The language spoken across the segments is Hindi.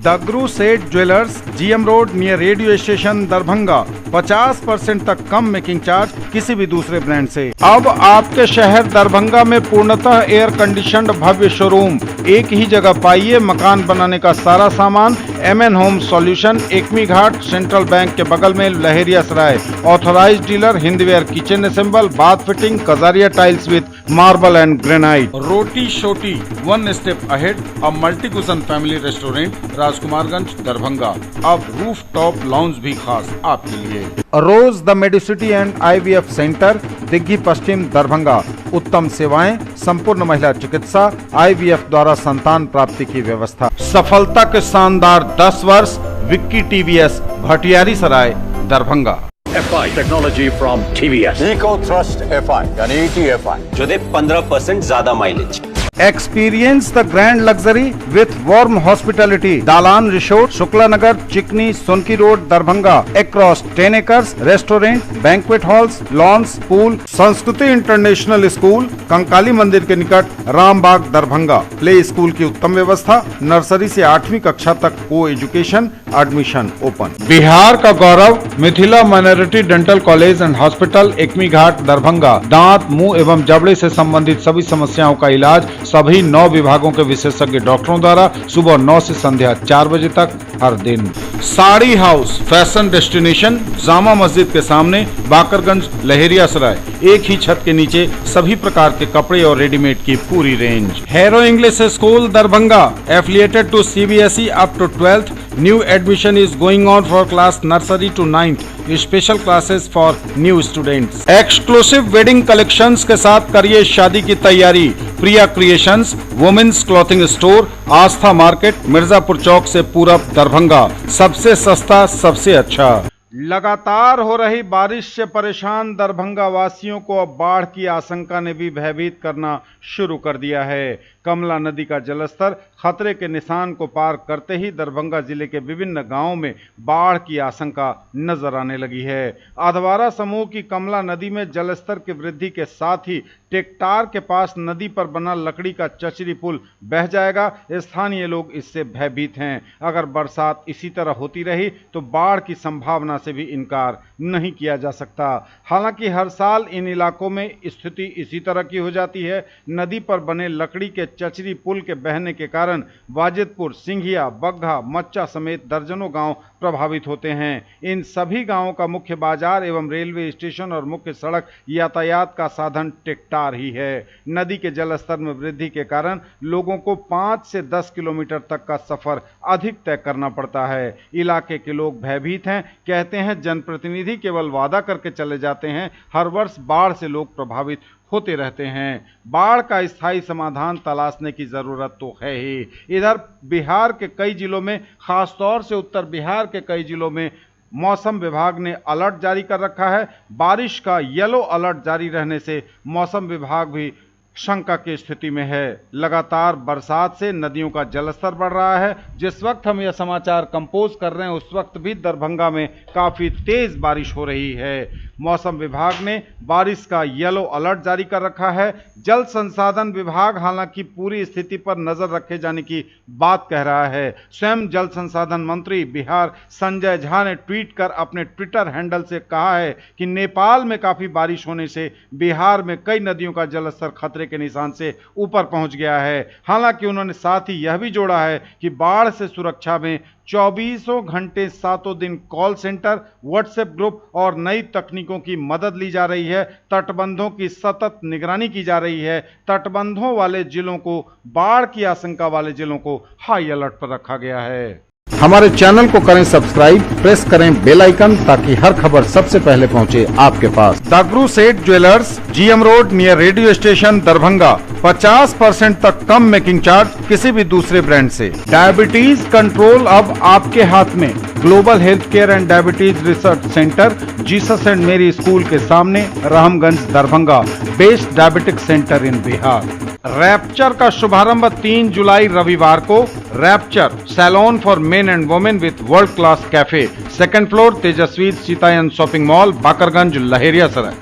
दगरू सेठ jewellers, GM road near radio station Darbhanga. 50% तक कम मेकिंग चार्ज किसी भी दूसरे ब्रांड से। अब आपके शहर दरभंगा में पूर्णतः एयर कंडीशनड भव्य शोरूम। एक ही जगह पाइए मकान बनाने का सारा सामान। MN home solution, Ekmi Ghat, central bank के बगल में, Laheriya Sarai. Authorized dealer, Hindware kitchen assemble, bath fitting, Kajaria tiles with marble and granite. Roti Shoti, one step ahead, a multi cuisine family restaurant, Rajkumarganj Darbhanga. अब रूफ टॉप लॉन्ज भी खास आपके लिए। Rose the medicity and IVF centre, Digghi Paschim Darbhanga. उत्तम सेवाएं, संपूर्ण महिला चिकित्सा, IVF द्वारा संतान प्राप्ति की व्यवस्था। सफलता के शानदार 10 वर्ष। Vicky TVS, Bhatiyari Sarai Darbhanga. FI technology from TVS, eco thrust FI यानी ETFI जो दे 15% ज्यादा mileage. Experience the grand luxury with warm hospitality. Dalan resort, Shukla Nagar, Chikni, Sonki road, Darbhanga. Across 10 acres, restaurant, banquet halls, lawns, pool, Sanskriti international school, Kankali मंदिर के निकट, रामबाग दरभंगा। प्ले स्कूल की उत्तम व्यवस्था, नर्सरी से 8वीं कक्षा तक को एजुकेशन, एडमिशन ओपन। बिहार का गौरव, Mithila minority dental college and hospital, Ekmi Ghat Darbhanga. दांत, मुंह एवं जबड़े से संबंधित सभी समस्याओं का इलाज सभी 9 विभागों के विशेषज्ञ डॉक्टरों द्वारा सुबह 9 से संध्या 4 बजे तक हर दिन। Sari house, fashion destination, Jama Masjid के सामने, बाकरगंज, लहेरिया सराय। एक ही छत के नीचे सभी प्रकार के कपड़े और रेडीमेड की पूरी रेंज। Hero English school Darbhanga, affiliated to CBSE up to 12th। New admission is going on for class nursery to 9th। Special classes for new students. Exclusive wedding collections के साथ करिए शादी की तैयारी। Priya creations, women's clothing store, Aastha market, Mirzapur Chowk से पूरब दरभंगा। सबसे सस्ता, सबसे अच्छा। लगातार हो रही बारिश से परेशान दरभंगा वासियों को अब बाढ़ की आशंका ने भी भयभीत करना शुरू कर दिया है। कमला नदी का जलस्तर खतरे के निशान को पार करते ही दरभंगा जिले के विभिन्न गांवों में बाढ़ की आशंका नजर आने लगी है। अधवारा समूह की कमला नदी में जलस्तर की वृद्धि के साथ ही टेकटार के पास नदी पर बना लकड़ी का चचरी पुल बह जाएगा। स्थानीय लोग इससे भयभीत हैं। अगर बरसात इसी तरह होती रही तो बाढ़ की संभावना से भी इनकार नहीं किया जा सकता। हालांकि हर साल इन इलाकों में स्थिति इसी तरह की हो जाती है। नदी पर बने लकड़ी के चचरी पुल के बहने के कारण वाजिदपुर, सिंघिया, बग्घा, मच्चा समेत दर्जनों गांव प्रभावित होते हैं। इन सभी गांवों का मुख्य बाजार एवं रेलवे स्टेशन और मुख्य सड़क यातायात का साधन टेकटार ही है। नदी के जलस्तर में वृद्धि के कारण लोगों को 5 से 10 किलोमीटर तक का सफर अधिक तय करना पड़ता है। इलाके के लोग भयभीत हैं। कहते हैं जनप्रतिनिधि केवल वादा करके चले जाते हैं। हर वर्ष बाढ़ से लोग प्रभावित होते रहते हैं। बाढ़ का स्थायी समाधान तलाशने की जरूरत तो है ही। इधर बिहार के कई जिलों में, खासतौर से उत्तर बिहार के कई जिलों में मौसम विभाग ने अलर्ट जारी कर रखा है। बारिश का येलो अलर्ट जारी रहने से मौसम विभाग भी शंका की स्थिति में है। लगातार बरसात से नदियों का जलस्तर बढ़ रहा है। जिस वक्त हम यह समाचार कंपोज कर रहे हैं उस वक्त भी दरभंगा में काफी तेज बारिश हो रही है। मौसम विभाग ने बारिश का येलो अलर्ट जारी कर रखा है। जल संसाधन विभाग हालांकि पूरी स्थिति पर नजर रखे जाने की बात कह रहा है। स्वयं जल संसाधन मंत्री बिहार संजय झा ने ट्वीट कर अपने ट्विटर हैंडल से कहा है कि नेपाल में काफी बारिश होने से बिहार में कई नदियों का जलस्तर खतरे के निशान से ऊपर पहुंच गया है। हालांकि उन्होंने साथ ही यह भी जोड़ा है कि बाढ़ से सुरक्षा में 24 घंटे 7 दिन कॉल सेंटर, व्हाट्सएप ग्रुप और नई तकनीकों की मदद ली जा रही है। तटबंधों की सतत निगरानी की जा रही है। तटबंधों वाले जिलों को, बाढ़ की आशंका वाले जिलों को हाई अलर्ट पर रखा गया है। हमारे चैनल को करें सब्सक्राइब, प्रेस करें बेल आइकन ताकि हर खबर सबसे पहले पहुंचे आपके पास। दगरू सेठ jewellers, GM road near radio station Darbhanga. 50% तक कम मेकिंग चार्ज किसी भी दूसरे ब्रांड से। डायबिटीज कंट्रोल अब आपके हाथ में। Global health care and diabetes research centre, Jesus and Mary school के सामने, Ramganj Darbhanga. Best diabetic centre in Bihar. Rapture का शुभारंभ 3 जुलाई रविवार को। Rapture salon for men and women with world class cafe, 2nd floor, Tejaswi Sitayan shopping mall, Bakarganj, Laheriya Sarai.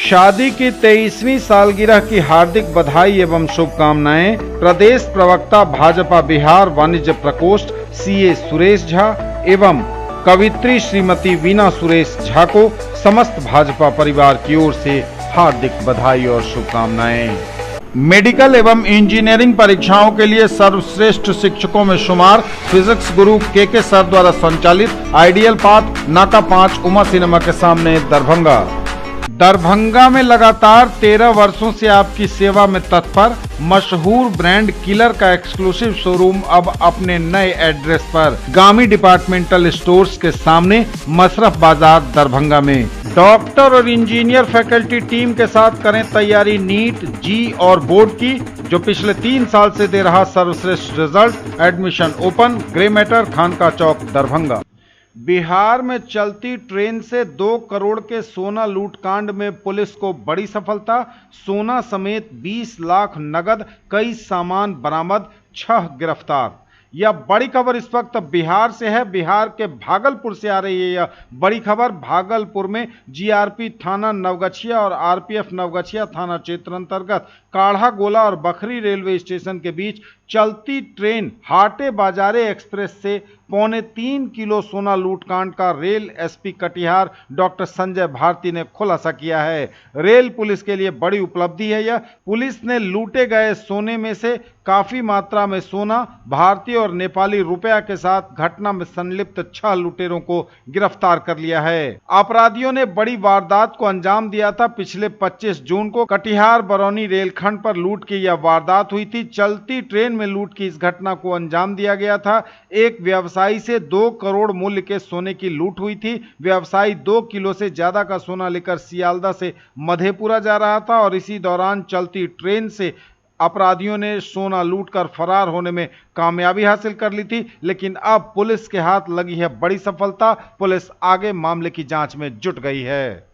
शादी की 23वीं सालगिरह की हार्दिक बधाई एवं शुभकामनाएं प्रदेश प्रवक्ता भाजपा बिहार वाणिज्य प्रकोष्ठ सीए सुरेश झा एवं कवित्री श्रीमती वीना सुरेश झा को समस्त भाजपा परिवार की ओर से हार्दिक बधाई और शुभकामनाएं। मेडिकल एवं इंजीनियरिंग परीक्षाओं के लिए सर्वश्रेष्ठ शिक्षकों में शुमार फिजिक्स गुरु के सर द्वारा संचालित आइडियल पाथ नाका 5 उमा सिनेमा के सामने दरभंगा में लगातार 13 वर्षों से आपकी सेवा में तत्पर मशहूर ब्रांड किलर का एक्सक्लूसिव शोरूम अब अपने नए एड्रेस पर गामी डिपार्टमेंटल स्टोर्स के सामने मशरफ बाजार दरभंगा में। डॉक्टर और इंजीनियर फैकल्टी टीम के साथ करें तैयारी नीट जी और बोर्ड की, जो पिछले 3 साल से दे रहा सर्वश्रेष्ठ result. Admission open, grey matter, Khanka chowk, Darbhanga. Bihar में चलती ट्रेन से 2 करोड़ के सोना लूटकांड में पुलिस को बड़ी सफलता। सोना समेत 20 लाख नगद, कई सामान बरामद, 6 गिरफ्तार। यह बड़ी खबर इस वक्त बिहार से है। बिहार के भागलपुर से आ रही है यह बड़ी खबर। भागलपुर में जीआरपी थाना नवगछिया और आरपीएफ नवगछिया थाना क्षेत्र अंतर्गत काढ़ा गोला और बखरी रेलवे स्टेशन के बीच चलती ट्रेन हाटे बाजारे एक्सप्रेस से 3.25 किलो सोना लूटकांड का rail SP Katihar doctor Sanjay Bharti ने खुलासा किया है। रेल पुलिस के लिए बड़ी उपलब्धि है यह। पुलिस ने लूटे गए सोने में से काफी मात्रा में सोना, भारतीय और नेपाली रुपया के साथ घटना में संलिप्त 6 लुटेरों को गिरफ्तार कर लिया है। अपराधियों ने बड़ी वारदात को अंजाम दिया था। पिछले 25 जून को कटिहार बरौनी रेलखंड पर लूट की यह वारदात हुई थी। चलती ट्रेन में लूट की इस घटना को अंजाम दिया गया था। एक व्यवसायी से 2 करोड़ मूल्य के सोने की लूट हुई थी। व्यवसायी 2 किलो से ज्यादा का सोना लेकर सियालदा से मधेपुरा जा रहा था और इसी दौरान चलती ट्रेन से अपराधियों ने सोना लूटकर फरार होने में कामयाबी हासिल कर ली थी। लेकिन अब पुलिस के हाथ लगी है बड़ी सफलता। पुलिस आगे मामले की जांच में जुट गई है।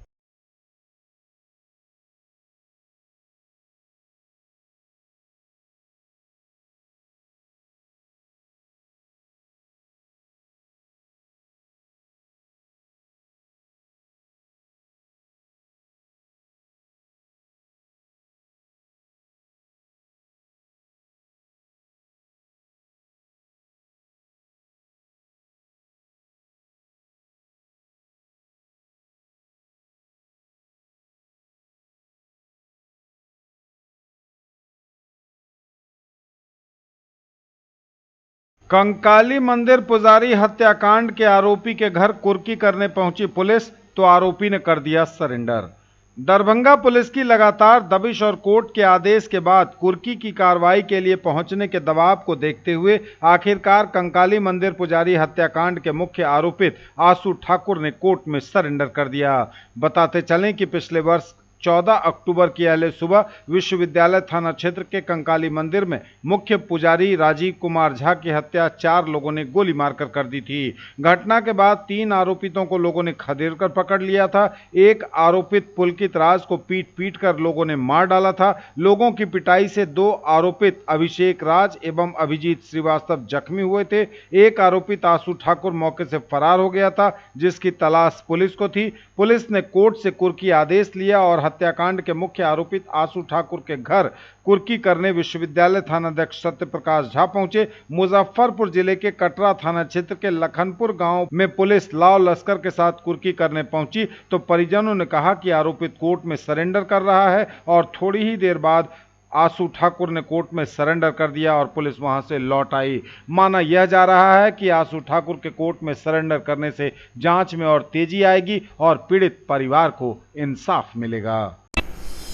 कंकाली मंदिर पुजारी हत्याकांड के आरोपी के घर कुर्की करने पहुंची पुलिस, तो आरोपी ने कर दिया सरेंडर। दरभंगा पुलिस की लगातार दबिश और कोर्ट के आदेश के बाद कुर्की की कार्रवाई के लिए पहुंचने के दबाव को देखते हुए आखिरकार कंकाली मंदिर पुजारी हत्याकांड के मुख्य आरोपित आशु ठाकुर ने कोर्ट में सरेंडर कर दिया। बताते चलें कि पिछले वर्ष 14 अक्टूबर की अहले सुबह विश्वविद्यालय थाना क्षेत्र के कंकाली मंदिर में मुख्य पुजारी राजीव कुमार झा की हत्या 4 लोगों ने गोली मारकर कर दी थी। घटना के बाद 3 आरोपितों को लोगों ने खदेड़ कर पकड़ लिया था। एक आरोपित पुलकित राज को पीट कर लोगों ने मार डाला था। लोगों की पिटाई से 2 आरोपित अभिषेक राज एवं अभिजीत श्रीवास्तव जख्मी हुए थे। एक आरोपित आशु ठाकुर मौके से फरार हो गया था, जिसकी तलाश पुलिस को थी। पुलिस ने कोर्ट से कुर्की आदेश लिया और हत्याकांड के मुख्य आरोपित आशु ठाकुर के घर कुर्की करने विश्वविद्यालय थानाध्यक्ष सत्य प्रकाश झा पहुंचे। मुजफ्फरपुर जिले के कटरा थाना क्षेत्र के लखनपुर गांव में पुलिस लाव लश्कर के साथ कुर्की करने पहुंची तो परिजनों ने कहा कि आरोपित कोर्ट में सरेंडर कर रहा है और थोड़ी ही देर बाद आशु ठाकुर ने कोर्ट में सरेंडर कर दिया और पुलिस वहां से लौट आई। माना यह जा रहा है कि आशु ठाकुर के कोर्ट में सरेंडर करने से जांच में और तेजी आएगी और पीड़ित परिवार को इंसाफ मिलेगा।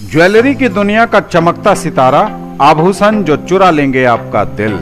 ज्वेलरी की दुनिया का चमकता सितारा, आभूषण जो चुरा लेंगे आपका दिल।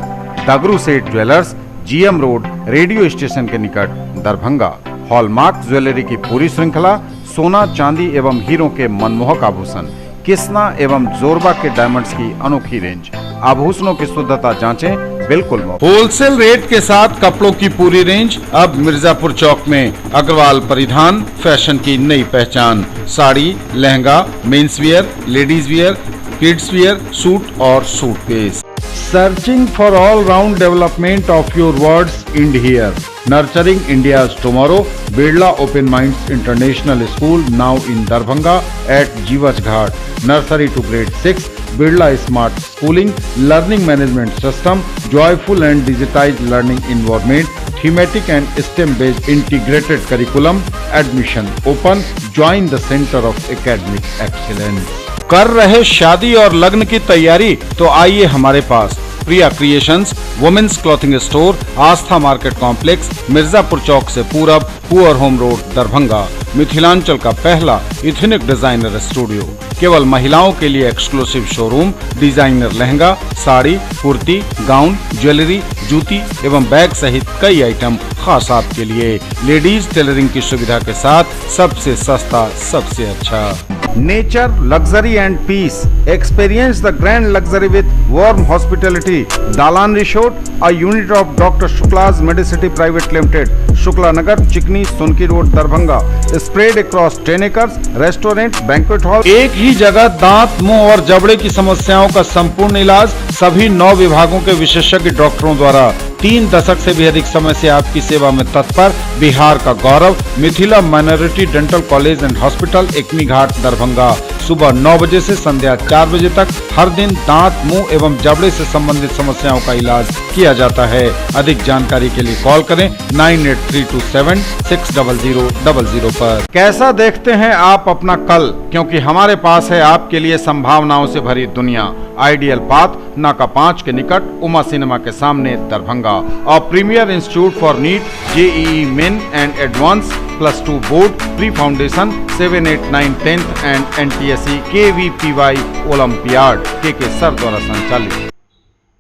दगरू सेठ jewellers, GM road, radio station के निकट, दरभंगा। हॉलमार्क ज्वेलरी की पूरी श्रृंखला, सोना चांदी एवं हीरों के मनमोहक आभूषण, किस्ना एवं जोरबा के डायमंड्स की अनोखी रेंज। आभूषणों की शुद्धता जांचें बिल्कुल मुफ्त। होलसेल रेट के साथ कपड़ों की पूरी रेंज अब मिर्जापुर चौक में। अग्रवाल परिधान, फैशन की नई पहचान। Sari, lehenga, men's wear, ladies wear, kids wear, suit और suitcase. Searching for all round development of your words, end here. Nurturing India's Tomorrow, Birla Open Minds International School now in Darbhanga at Jiwaj Ghat. Nursery to grade 6, Birla Smart Schooling, Learning Management System, joyful and digitized learning environment, thematic and STEM-based integrated curriculum, admission open, join the Center of Academic Excellence. कर रहे शादी और लग्न की तैयारी तो आइए हमारे पास। प्रिया creations, women's clothing store, Aastha market complex, Mirzapur Chowk से पूरब, poor home road, Darbhanga. Mithilanchal का पहला इथनिक डिजाइनर स्टूडियो, केवल महिलाओं के लिए exclusive showroom, designer lehenga, sari, kurti, gown, jewellery, जूती एवं बैग सहित कई आइटम खास आपके लिए। लेडीज टेलरिंग की सुविधा के साथ सबसे सस्ता, सबसे अच्छा। Nature, luxury and peace. Experience the grand luxury with warm hospitality. Dalan Resort, a unit of Dr. Shukla's Medicity Private Limited, Shukla Nagar, Chikni, Sonki Road, Darbhanga. Spread across 10 acres, restaurant, banquet hall. एक ही जगह दांत, मुंह और जबड़े की समस्याओं का संपूर्ण इलाज सभी 9 विभागों के विशेषज्ञ डॉक्टरों द्वारा। 3 दशक से भी अधिक समय से आपकी सेवा में तत्पर बिहार का गौरव, Mithila minority dental college and hospital, Ekmi Ghat, Darbhanga. सुबह 9 बजे से संध्या 4 बजे तक हर दिन दांत, मुंह एवं जबड़े से संबंधित समस्याओं का इलाज किया जाता है। अधिक जानकारी के लिए कॉल करें 9832760000 पर। कैसा देखते हैं आप अपना कल, क्योंकि हमारे पास है आपके लिए संभावनाओं से भरी दुनिया। आइडियल पाथ, नाका 5 के निकट, उमा सिनेमा के सामने, दरभंगा। और premier institute for NEET, JEE main and advance, +2 board, pre foundation, 7, 8, 9, 10th and NTSE KVPY olympiad के सर द्वारा संचालित।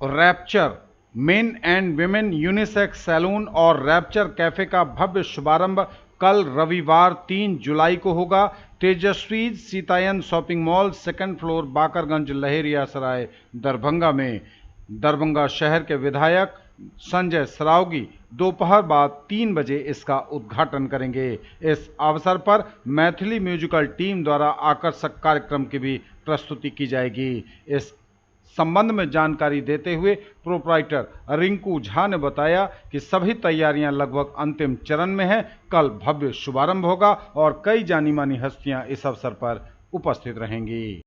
Rapture men and women unisex salon और रैप्चर कैफे का भव्य शुभारंभ कल रविवार 3 जुलाई को होगा। Tejaswi Sitayan shopping mall, 2nd floor, Bakarganj, Laheriya Sarai, Darbhanga में। दरभंगा शहर के विधायक संजय सरावगी दोपहर बाद 3 बजे इसका उद्घाटन करेंगे। इस अवसर पर मैथिली म्यूजिकल टीम द्वारा आकर्षक कार्यक्रम की भी प्रस्तुति की जाएगी। इस संबंध में जानकारी देते हुए प्रोप्राइटर रिंकू झा ने बताया कि सभी तैयारियां लगभग अंतिम चरण में हैं। कल भव्य शुभारंभ होगा और कई जानी मानी हस्तियां इस अवसर पर उपस्थित रहेंगी।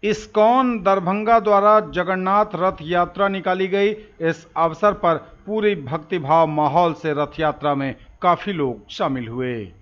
इस्कॉन दरभंगा द्वारा जगन्नाथ रथ यात्रा निकाली गई। इस अवसर पर पूरी भक्तिभाव माहौल से रथ यात्रा में काफी लोग शामिल हुए।